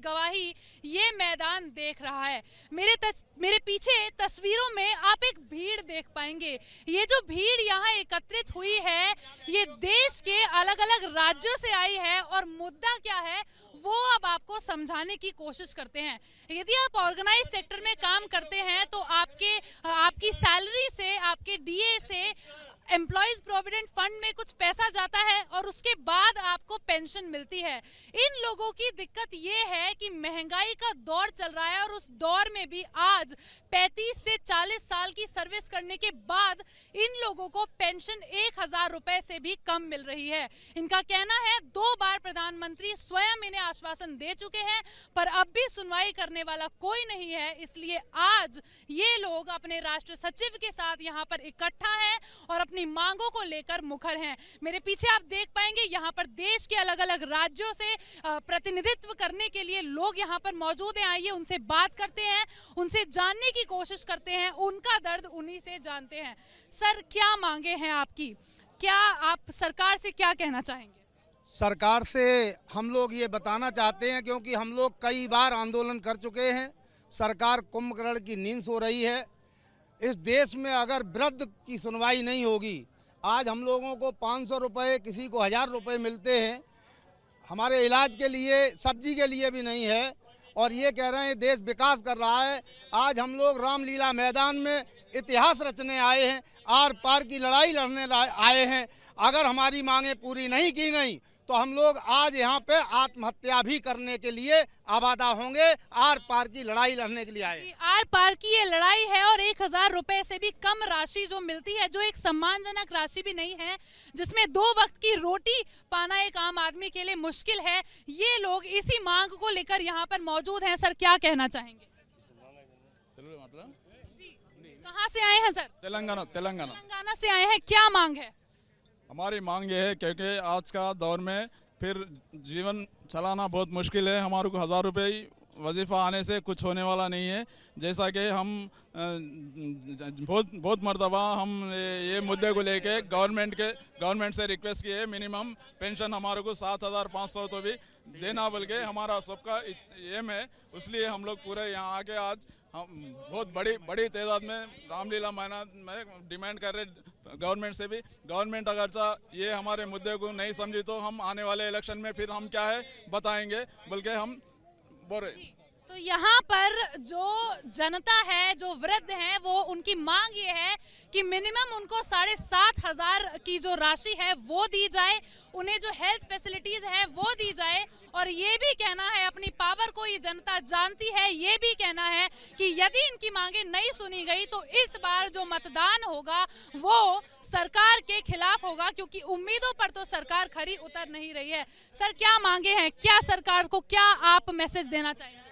गवाही ये मैदान देख रहा है। मेरे पीछे तस्वीरों में आप एक भीड़ देख पाएंगे। ये जो भीड़ यहाँ एकत्रित हुई है ये देश के अलग अलग राज्यों से आई है और मुद्दा क्या है वो अब आपको समझाने की कोशिश करते हैं। यदि आप ऑर्गेनाइज सेक्टर में काम करते हैं तो आपकी सैलरी से, आपके डीए से एम्प्लॉयज प्रोविडेंट फंड में कुछ पैसा जाता है और उसके बाद आपको पेंशन मिलती है। इन लोगों की दिक्कत ये है कि महंगाई का दौर चल रहा है और उस दौर में भी आज 35 से 40 साल की सर्विस करने के बाद इन लोगों को पेंशन 1000 रुपए से भी कम मिल रही है। इनका कहना है 2 बार प्रधानमंत्री स्वयं इन्हें आश्वासन दे चुके हैं पर अब भी सुनवाई करने वाला कोई नहीं है, इसलिए आज ये लोग अपने राष्ट्रीय सचिव के साथ यहाँ पर इकट्ठा हैं और अपनी मांगों को लेकर मुखर हैं। मेरे पीछे आप देख पाएंगे यहाँ पर देश के अलग अलग राज्यों से प्रतिनिधित्व करने के लिए लोग यहाँ पर मौजूद हैं। आइए उनसे बात करते हैं, उनसे जानने की कोशिश करते हैं, उनका दर्द उन्हीं से जानते हैं। सर, क्या मांगे हैं आपकी? क्या आप सरकार से क्या कहना चाहेंगे? सरकार से हम लोग ये बताना चाहते हैं क्योंकि हम लोग कई बार आंदोलन कर चुके हैं। सरकार कुंभकर्ण की नींद सो रही है। इस देश में अगर वृद्ध की सुनवाई नहीं होगी, आज हम लोगों को 500 रुपये, किसी को 1000 रुपये मिलते हैं, हमारे इलाज के लिए, सब्जी के लिए भी नहीं है और ये कह रहे हैं देश विकास कर रहा है। आज हम लोग रामलीला मैदान में इतिहास रचने आए हैं, आर पार की लड़ाई लड़ने आए हैं। अगर हमारी मांगें पूरी नहीं की गई तो हम लोग आज यहाँ पे आत्महत्या भी करने के लिए आबादा होंगे। आर पार की लड़ाई लड़ने के लिए आए। आर पार की ये लड़ाई है और 1000 रुपए से भी कम राशि जो मिलती है, जो एक सम्मानजनक राशि भी नहीं है, जिसमें 2 वक्त की रोटी पाना एक आम आदमी के लिए मुश्किल है। ये लोग इसी मांग को लेकर यहाँ पर मौजूद हैं। सर, क्या कहना चाहेंगे? जी, कहाँ से आए हैं सर? तेलंगाना से आए हैं। क्या मांग है? हमारी मांग ये है क्योंकि आज का दौर में फिर जीवन चलाना बहुत मुश्किल है। हमारे को 1000 रुपये वजीफ़ा आने से कुछ होने वाला नहीं है। जैसा कि हम बहुत मर्तबा हम ये मुद्दे को लेके गवर्नमेंट से रिक्वेस्ट की है, मिनिमम पेंशन हमारे को 7500 तो भी देना बल्कि हमारा सबका एम है। इसलिए हम लोग पूरे यहाँ आके आज हम बहुत बड़ी तादाद में रामलीला मैदान में डिमांड कर रहे गवर्नमेंट से भी। गवर्नमेंट अगर ये हमारे मुद्दे को नहीं समझी तो हम आने वाले इलेक्शन में फिर हम क्या है बताएंगे, बल्कि हम बोल रहे। तो यहाँ पर जो जनता है, जो वृद्ध हैं, वो उनकी मांग ये है कि मिनिमम उनको 7500 की जो राशि है वो दी जाए, उन्हें जो हेल्थ फैसिलिटीज है वो दी जाए और ये भी कहना है, अपनी पावर को ये जनता जानती है, ये भी कहना है कि यदि इनकी मांगे नहीं सुनी गई तो इस बार जो मतदान होगा वो सरकार के खिलाफ होगा, क्योंकि उम्मीदों पर तो सरकार खरी उतर नहीं रही है। सर, क्या मांगे हैं? क्या सरकार को क्या आप मैसेज देना चाहेंगे?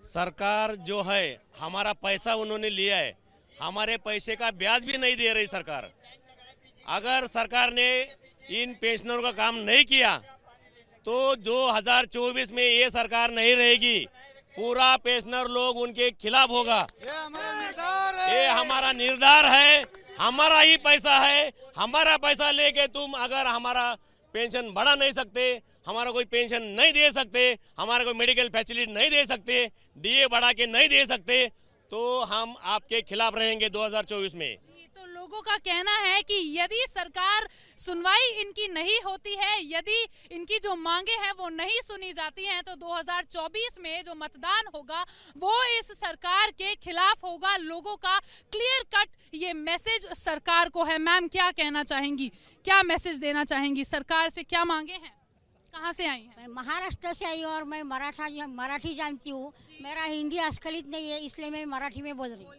सरकार जो है, हमारा पैसा उन्होंने लिया है, हमारे पैसे का ब्याज भी नहीं दे रही सरकार। अगर सरकार ने इन पेंशनरों का काम नहीं किया तो 2024 में ये सरकार नहीं रहेगी, पूरा पेंशनर लोग उनके खिलाफ होगा। ये हमारा निर्धार है, हमारा ही पैसा है। हमारा पैसा लेके तुम अगर हमारा पेंशन बढ़ा नहीं सकते, हमारा कोई पेंशन नहीं दे सकते, हमारा कोई मेडिकल फैसिलिटी नहीं दे सकते, डीए बढ़ा के नहीं दे सकते, तो हम आपके खिलाफ रहेंगे 2024 में। तो लोगों का कहना है कि यदि सरकार सुनवाई इनकी नहीं होती है, यदि इनकी जो मांगे हैं वो नहीं सुनी जाती हैं, तो 2024 में जो मतदान होगा वो इस सरकार के खिलाफ होगा। लोगों का क्लियर कट ये मैसेज सरकार को है। मैम, क्या कहना चाहेंगी? क्या मैसेज देना चाहेंगी? सरकार से क्या मांगे हैं? कहाँ से आई हैं? मैं महाराष्ट्र से आई हूँ और मैं मराठी जानती हूँ। मेरा हिंदी अस्खलित नहीं है, इसलिए मैं मराठी में बोल रही हूँ।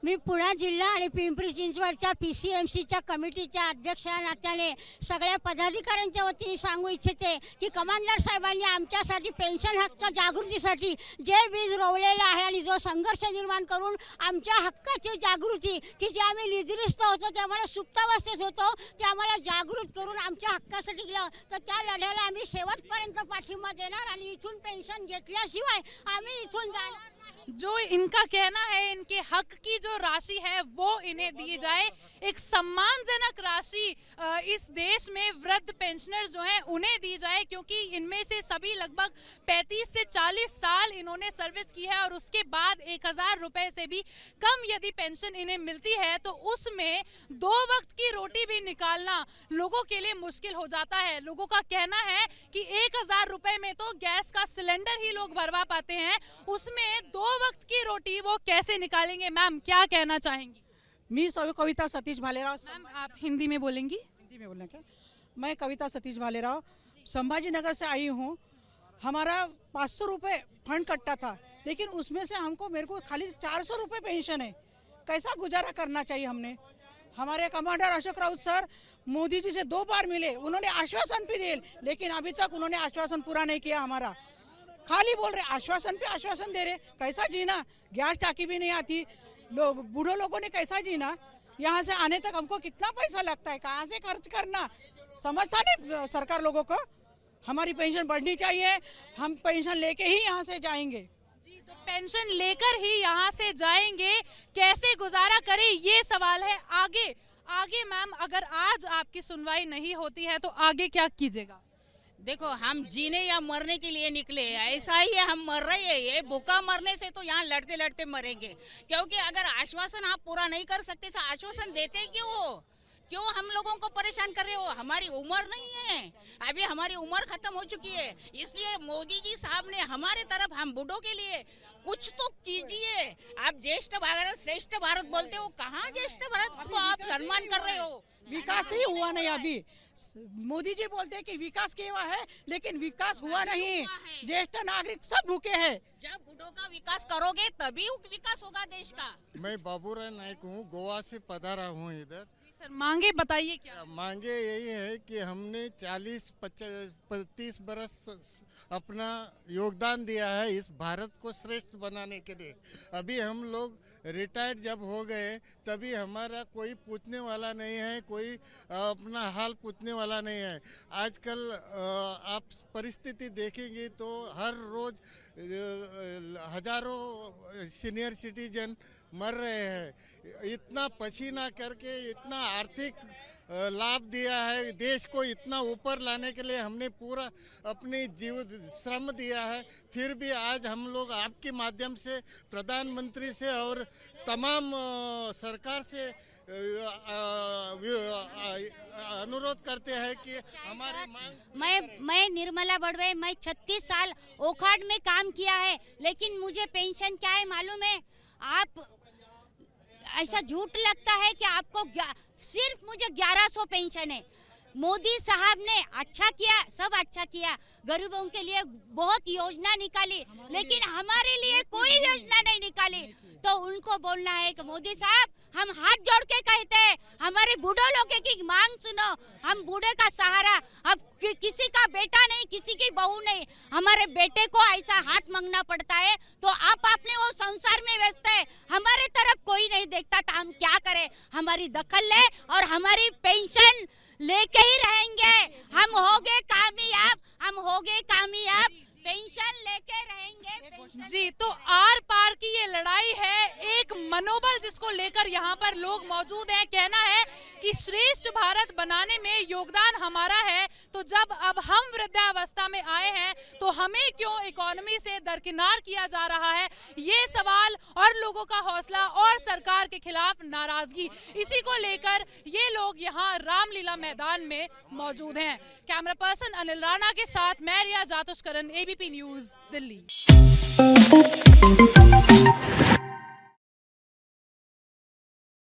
मी पुणे जिल्हा आणि पिंपरी चिंचवडच्या PCMCच्या कमिटीच्या अध्यक्ष या नात्याने सगळ्या पदाधिकाऱ्यांच्या वतीने सांगू इच्छिते की कमांडर साहेबांनी आमच्यासाठी पेन्शन हक्क जागृतीसाठी जे बीज रोवलेलं आहे आणि जो संघर्ष निर्माण करून आमच्या हक्काची जागृती की जे आम्ही निद्रिस्त होतो, ते आम्हाला सुप्तावस्थेत होतो, ते आम्हाला जागृत करून आमच्या हक्कासाठी केलं, तर त्या लढ्याला आम्ही शेवटपर्यंत पाठिंबा देणार आणि इथून पेन्शन घेतल्याशिवाय आम्ही इथून जाणार। जो इनका कहना है, इनके हक की जो जो राशि है वो इन्हें दी जाए। एक सम्मानजनक राशि इस देश में वृद्ध पेंशनर्स जो हैं उन्हें दी जाए, क्योंकि इनमें से सभी लगभग 35 से 40 साल इन्होंने सर्विस की है और उसके बाद 1000 रुपए से भी कम यदि पेंशन इन्हें मिलती है तो उसमें 2 वक्त की रोटी भी निकालना लोगों के लिए मुश्किल हो जाता है। लोगों का कहना है कि 1000 रुपए में तो गैस का सिलेंडर ही लोग भरवा पाते हैं, उसमें 2 वक्त की रोटी वो कैसे निकालेंगे। मैम क्या कहना चाहेंगी? मी कविता सतीश भालेराव। मैम आप हिंदी में बोलेंगी? हिंदी में बोलना क्या? मैं कविता सतीश भालेराव संभाजी नगर से आई हूँ। हमारा 500 रुपये फंड कटता था, लेकिन उसमें से मेरे को खाली 400 रुपये पेंशन है। कैसा गुजारा करना चाहिए हमने? हमारे कमांडर अशोक राउत सर मोदी जी से 2 बार मिले, उन्होंने आश्वासन भी दिए, लेकिन अभी तक उन्होंने आश्वासन पूरा नहीं किया। हमारा खाली बोल रहे आश्वासन पे आश्वासन दे रहे। कैसा जीना? गैस टाकी भी नहीं आती, लोग बूढ़ों लोगों ने कैसा जीना? यहाँ से आने तक हमको कितना पैसा लगता है, कहाँ से खर्च करना? समझता नहीं सरकार लोगों को। हमारी पेंशन बढ़नी चाहिए, हम पेंशन लेके ही यहाँ से जाएंगे। जी, तो पेंशन लेकर ही यहाँ से जाएंगे, कैसे गुजारा करें ये सवाल है। आगे मैम अगर आज आपकी सुनवाई नहीं होती है तो आगे क्या कीजिएगा? देखो, हम जीने या मरने के लिए निकले, ऐसा ही है, हम मर रहे हैं। ये भूखा मरने से तो यहाँ लड़ते लड़ते मरेंगे, क्योंकि अगर आश्वासन आप पूरा नहीं कर सकते तो आश्वासन देते क्यों हो? क्यों हम लोगों को परेशान कर रहे हो? हमारी उम्र नहीं है, अभी हमारी उम्र खत्म हो चुकी है। इसलिए मोदी जी साहब ने हमारे तरफ, हम बूढ़ों के लिए कुछ तो कीजिए। आप ज्येष्ठ भारत श्रेष्ठ भारत बोलते हो, कहाँ ज्येष्ठ भारत को आप सम्मान कर रहे हो? विकास ही हुआ नहीं। अभी मोदी जी बोलते हैं कि विकास किया है, लेकिन विकास हुआ नहीं। ज्येष्ठ नागरिक सब भूखे हैं। जब बूढ़ों का विकास करोगे तभी विकास होगा देश का। मैं बाबूराय नायक हूँ, गोवा से पधारा हूँ इधर। सर मांगे बताइए क्या? मांगे यही है कि हमने 40-35 बरस अपना योगदान दिया है इस भारत को श्रेष्ठ बनाने के लिए। अभी हम लोग रिटायर्ड जब हो गए तभी हमारा कोई पूछने वाला नहीं है, कोई अपना हाल पूछने वाला नहीं है। आजकल आप परिस्थिति देखेंगे तो हर रोज हजारों सीनियर सिटीजन मर रहे हैं। इतना पसीना करके इतना आर्थिक लाभ दिया है देश को, इतना ऊपर लाने के लिए हमने पूरा अपनी श्रम दिया है। फिर भी आज हम लोग आपके माध्यम से प्रधानमंत्री से और तमाम सरकार से अनुरोध करते हैं कि हमारी मांग। मैं निर्मला बड़वे, मैं 36 साल ओखाड़ में काम किया है, लेकिन मुझे पेंशन क्या है मालूम है? आप ऐसा झूठ लगता है कि आपको सिर्फ मुझे 1100 पेंशन है। मोदी साहब ने अच्छा किया, सब अच्छा किया, गरीबों के लिए बहुत योजना निकाली, लेकिन हमारे लिए कोई योजना नहीं निकाली। तो उनको बोलना है कि मोदी साहब, हम हाथ जोड़ के कहते हैं, हमारे बूढ़ों लोगों की मांग सुनो। हम बूढ़े का सहारा, अब किसी का बेटा नहीं, किसी की बहू नहीं, हमारे बेटे को ऐसा हाथ मांगना पड़ता है। तो आप अपने वो संसार में व्यस्त है, हमारे तरफ कोई नहीं देखता, तो हम क्या करें? हमारी दखल ले और हमारी पेंशन लेके ही रहेंगे। हम होगे कामयाब, हम होगे कामयाब, पेंशन लेके रहेंगे। जी, तो आर पार की ये लड़ाई है, एक मनोबल जिसको लेकर यहाँ पर लोग मौजूद हैं। कहना है कि श्रेष्ठ भारत बनाने में योगदान हमारा है, तो जब अब हम वृद्धावस्था में आए हैं तो हमें क्यों इकोनॉमी से दरकिनार किया जा रहा है? ये सवाल और लोगों का हौसला और सरकार के खिलाफ नाराजगी, इसी को लेकर ये लोग यहाँ रामलीला मैदान में मौजूद हैं। कैमरा पर्सन अनिल राणा के साथ मैं रिया जातुष्करन, ABP न्यूज दिल्ली।